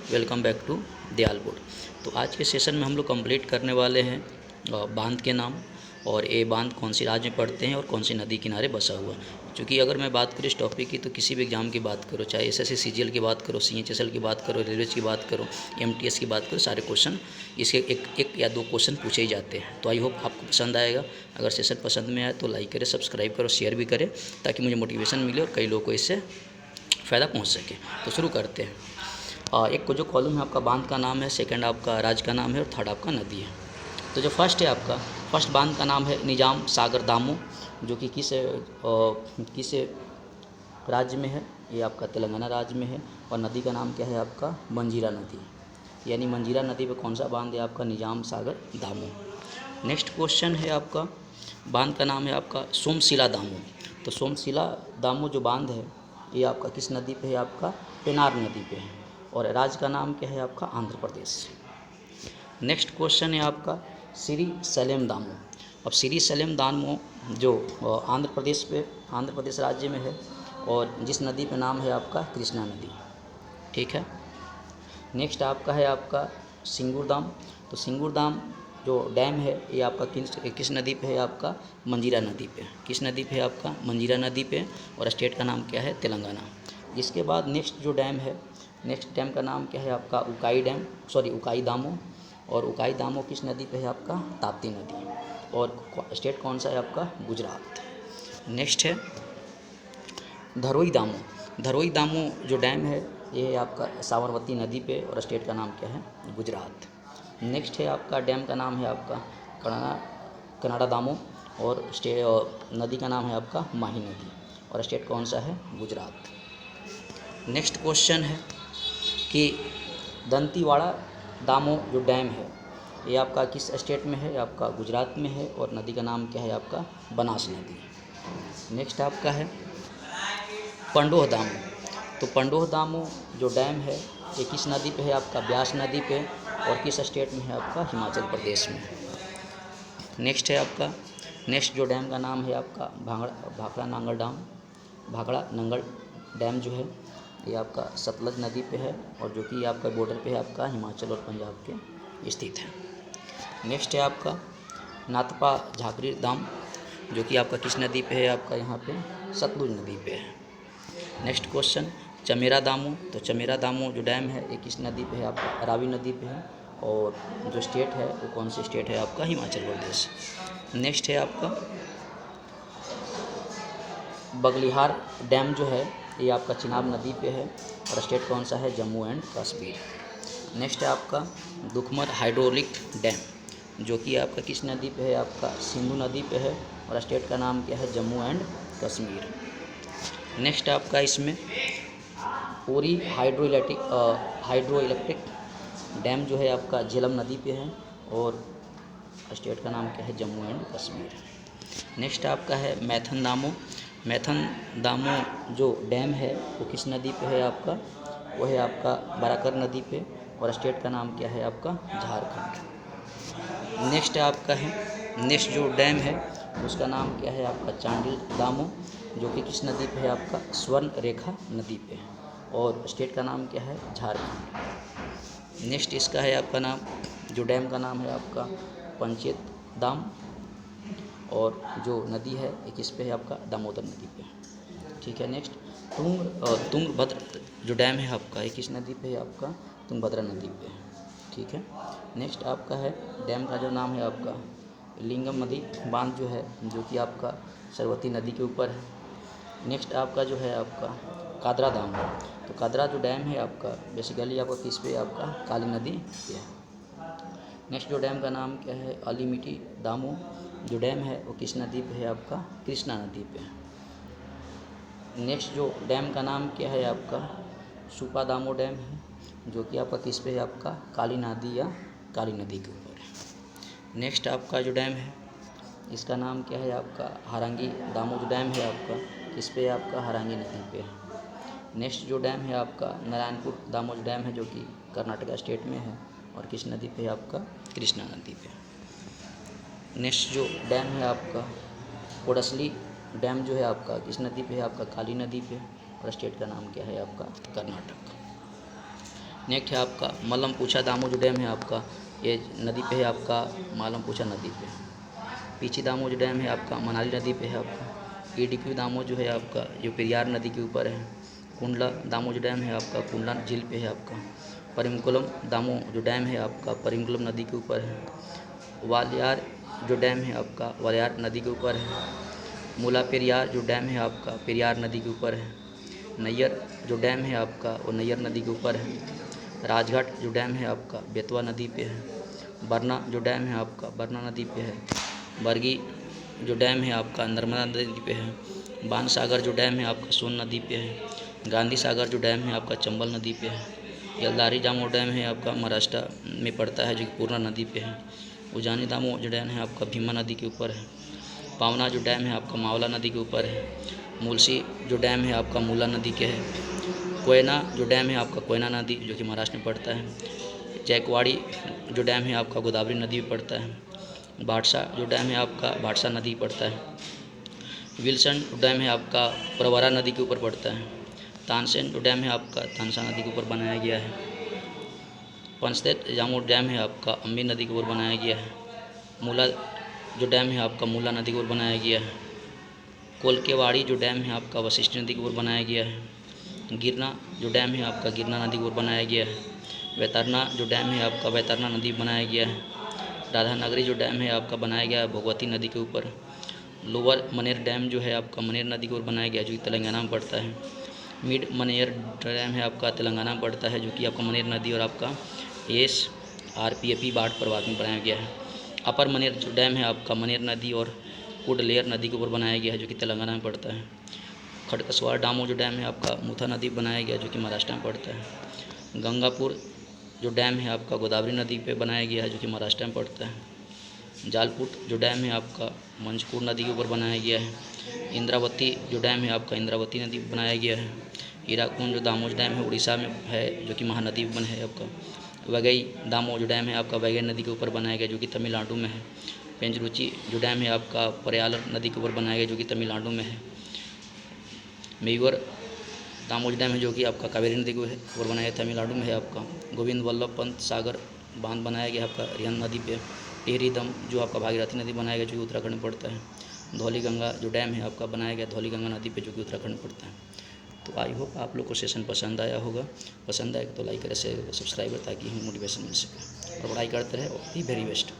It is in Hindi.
Welcome back to Dayal board. तो आज के सेशन में हम लोग कंप्लीट करने वाले हैं बांध के नाम और ये बांध कौन सी राज्य में पड़ते हैं और कौन सी नदी किनारे बसा हुआ है। क्योंकि अगर मैं बात करूँ इस टॉपिक की तो किसी भी एग्जाम की बात करो, चाहे एसएससी सीजीएल की बात करो, सीएचएसएल की बात करो, रेलवेज की बात करो, एमटीएस की बात करो, सारे क्वेश्चन इसके एक या दो क्वेश्चन पूछे ही जाते हैं। तो आई होप आपको पसंद आएगा। अगर सेशन पसंद में आए तो लाइक करें, सब्सक्राइब करो, शेयर भी करें ताकि मुझे मोटिवेशन मिले और कई लोगों को इससे फ़ायदा पहुँच सके। तो शुरू करते हैं। एक को जो कॉलम है आपका बांध का नाम है, सेकंड आपका राज्य का नाम है और थर्ड आपका नदी है। तो जो फर्स्ट है आपका फर्स्ट बांध का नाम है निजाम सागर दामो, जो कि किस राज्य में है, ये आपका तेलंगाना राज्य में है। और नदी का नाम क्या है आपका मंजीरा नदी, यानी मंजीरा नदी पे कौन सा बांध है आपका निजाम सागर दामो। नेक्स्ट क्वेश्चन है आपका बांध का नाम है आपका सोमशिला दामो। तो सोमशिला दामो जो बांध है ये आपका किस नदी पे है आपका पेनार नदी पे है और राज्य का नाम क्या है आपका आंध्र प्रदेश। नेक्स्ट क्वेश्चन है आपका श्री सलेम दामो। अब श्री सलेम दामो जो आंध्र प्रदेश राज्य में है और जिस नदी पे नाम है आपका कृष्णा नदी। ठीक है। नेक्स्ट आपका है आपका सिंगूर दाम। तो सिंगूर दाम जो डैम है ये आपका किस नदी पे है आपका मंजीरा नदी पे। किस नदी पे है आपका मंजीरा नदी पे और स्टेट का नाम क्या है तेलंगाना। इसके बाद नेक्स्ट जो डैम है, नेक्स्ट डैम का नाम क्या है आपका उकाई दामो। और उकाई दामो किस नदी पे है आपका ताप्ती नदी और स्टेट कौन सा है आपका गुजरात। नेक्स्ट है धरोई दामो। धरोई दामो जो डैम है ये आपका साबरमती नदी पे और स्टेट का नाम क्या है गुजरात। नेक्स्ट है आपका डैम का नाम है आपका कनाडा दामो और नदी का नाम है आपका माही नदी और स्टेट कौन सा है गुजरात। नेक्स्ट क्वेश्चन है कि दंतीवाड़ा दामो जो डैम है ये आपका किस स्टेट में है, आपका गुजरात में है और नदी का नाम क्या है आपका बनास नदी। नेक्स्ट आपका है पंडोह दामो। तो पंडोह दामो जो डैम है ये किस नदी पे है आपका ब्यास नदी पे और किस स्टेट में है आपका हिमाचल प्रदेश में। नेक्स्ट है आपका जो डैम का नाम है आपका भाखड़ा नंगल डैम जो है ये आपका सतलज नदी पे है और जो कि आपका बॉर्डर पे है आपका हिमाचल और पंजाब के स्थित है। नेक्स्ट है आपका नाथपा झाकरी दाम, जो कि आपका किस नदी पे है आपका यहाँ पे सतलुज नदी पे है। नेक्स्ट क्वेश्चन चमेरा दामो। तो चमेरा दामो जो डैम है ये किस नदी पे है आपका रावी नदी पे है और जो स्टेट है वो कौन सी स्टेट है आपका हिमाचल प्रदेश। नेक्स्ट है आपका बगलिहार डैम जो है ये आपका चिनाब नदी पे है और स्टेट कौन सा है जम्मू एंड कश्मीर। नेक्स्ट है आपका दुखमर हाइड्रोलिक डैम, जो कि आपका किस नदी पे है आपका सिंधु नदी पे है और स्टेट का नाम क्या है जम्मू एंड कश्मीर। नेक्स्ट आपका इसमें पूरी हाइड्रो इलेक्ट्रिक डैम जो है आपका झेलम नदी पे है और स्टेट का नाम क्या है जम्मू एंड कश्मीर। नेक्स्ट आपका है मैथन दामो जो डैम है वो किस नदी पे है आपका, वो है आपका बाराकर नदी पे और स्टेट का नाम क्या है आपका झारखंड। नेक्स्ट जो डैम है उसका नाम क्या है आपका चांडिल दामो, जो कि किस नदी पे है आपका स्वर्ण रेखा नदी पे है और स्टेट का नाम क्या है झारखंड। नेक्स्ट इसका है आपका नाम जो डैम का नाम है आपका पंचेत दाम और जो नदी है ये किस पे है आपका दामोदर नदी पे। ठीक है। नेक्स्ट तुंगभद्र जो डैम है आपका ये किस नदी पे है आपका तुंगभद्रा नदी पे। ठीक है। नेक्स्ट आपका है डैम का जो नाम है आपका लिंगम नदी बांध जो है, जो कि आपका सरस्वती नदी के ऊपर है। नेक्स्ट आपका जो है आपका कादरा दाम है। तो कादरा जो डैम है आपका बेसिकली आपका किस पे आपका काली नदी पे है। नेक्स्ट जो डैम का नाम क्या है अलीमिटी दामो, जो डैम है वो किस नदी पे है आपका कृष्णा नदी पे है। नेक्स्ट जो डैम का नाम क्या है आपका सुपा दामो डैम है, जो कि आपका किस पे है आपका काली नदी या काली नदी के ऊपर है। नेक्स्ट आपका जो डैम है इसका नाम क्या है आपका हारंगी दामो जो डैम है आपका किस पे है आपका हारंगी नदी पे है। नेक्स्ट जो डैम है आपका नारायणपुर दामो जो डैम है, जो कि कर्नाटका स्टेट में है और किस नदी पे है आपका कृष्णा नदी पे। नेक्स्ट जो डैम है आपका कोडसली डैम जो है आपका किस नदी पे है आपका काली नदी पे और स्टेट का नाम क्या है आपका कर्नाटक। नेक्स्ट है आपका मल्लमपूछा दामोह जो डैम है आपका, ये नदी पे है आपका, मल्लमपूछा नदी पे। पीछी दामोह जो डैम है आपका मनाली नदी पे है आपका। इडुक्की दामोह जो है आपका जो पेरियार नदी के ऊपर है। कुंडला दामोह जो डैम है आपका कुंडला झील पे है आपका। परिमकुलम दामोह जो डैम है आपका परिमकुलम नदी के ऊपर है। वालियार जो डैम है आपका वालियार नदी के ऊपर है। मूला पेरियार जो डैम है आपका पेरियार नदी के ऊपर है। नैयर जो डैम है आपका वो नैयर नदी के ऊपर है। राजघाट जो डैम है आपका बेतवा नदी पे है। बरना जो डैम है आपका बरना नदी पे है। बरगी जो डैम है आपका नर्मदा नदी पे है। बाण सागर जो डैम है आपका सोन नदी पे है। गांधी सागर जो डैम है आपका चंबल नदी पे है। यलदारी दामोह डैम है आपका महाराष्ट्र में पड़ता है जो कि पूर्णा नदी पे है। उजानी दामोह जो डैम है आपका भीमा नदी के ऊपर है। पावना जो डैम है आपका मावला नदी के ऊपर है। मुलसी जो डैम है आपका मूला नदी के है। कोयना जो डैम है आपका कोयना नदी जो कि महाराष्ट्र में पड़ता है। जैकवाड़ी जो डैम है आपका गोदावरी नदी में पड़ता है। भाटसा जो डैम है आपका भाटसा नदी पड़ता है। विल्सन डैम है आपका प्रवरा नदी के ऊपर पड़ता है। तानसेन जो डैम है आपका तानसा नदी के ऊपर बनाया गया है। पंचदेव जामोह डैम है आपका अम्बी नदी के ऊपर बनाया गया है। मूला जो डैम है आपका मूला नदी के ऊपर बनाया गया है। कोलकेवाड़ी जो डैम है आपका वशिष्ठ नदी के ऊपर बनाया गया है। गिरना जो डैम है आपका गिरना नदी के ऊपर बनाया गया है। वैतरना जो डैम है आपका वैतरना नदी बनाया गया है। राधानगरी जो डैम है आपका बनाया गया है भगवती नदी के ऊपर। लोअर मनेर डैम जो है आपका मनेर नदी के ऊपर बनाया गया है जो कि तेलंगाना में पड़ता है। मिड मनेर डैम है आपका तेलंगाना में पड़ता है जो कि आपका मनेर नदी और आपका SRPFE बाढ़ प्रभावित में बनाया गया है। अपर मनेर जो डैम है आपका मनेर नदी और कुडलेयर नदी के ऊपर बनाया गया है जो कि तेलंगाना में पड़ता है। खड़कसवार दामोह जो डैम है आपका मुथा नदी बनाया गया जो कि महाराष्ट्र में पड़ता है। गंगापुर जो डैम है आपका गोदावरी नदी पे बनाया गया है जो कि महाराष्ट्र में पड़ता है। जालपुट जो डैम है आपका मंचपुर नदी के ऊपर बनाया गया है। इंद्रावती जो डैम है आपका इंद्रावती नदी पर बनाया गया है। हीराकुंड जो दामोह डैम है उड़ीसा में है जो कि महानदी बन है आपका। वगई दामोह जो डैम है आपका वगई नदी के ऊपर बनाया गया जो कि तमिलनाडु में है। पेंचरुचि जो डैम है आपका परयालर नदी के ऊपर बनाया गया जो कि तमिलनाडु में है। मेयूर दामोह डैम है जो कि आपका कावेरी नदी के ऊपर बनाया गया तमिलनाडु में है आपका। गोविंद वल्लभ पंत सागर बांध बनाया गया आपका रिहन नदी पे। टिहरी दम जो आपका भागीरथी नदी बनाया गया जो कि उत्तराखंड में पड़ता है। धौली गंगा जो डैम है आपका बनाया गया धौली गंगा नदी पे जो कि उत्तराखंड में पड़ता है। तो आई होप आप लोग को सेशन पसंद आया होगा। पसंद आए तो लाइक करें शेयर करें सब्सक्राइब करें ताकि हमें मोटिवेशन मिल सके और पढ़ाई करते रहे। All the very best.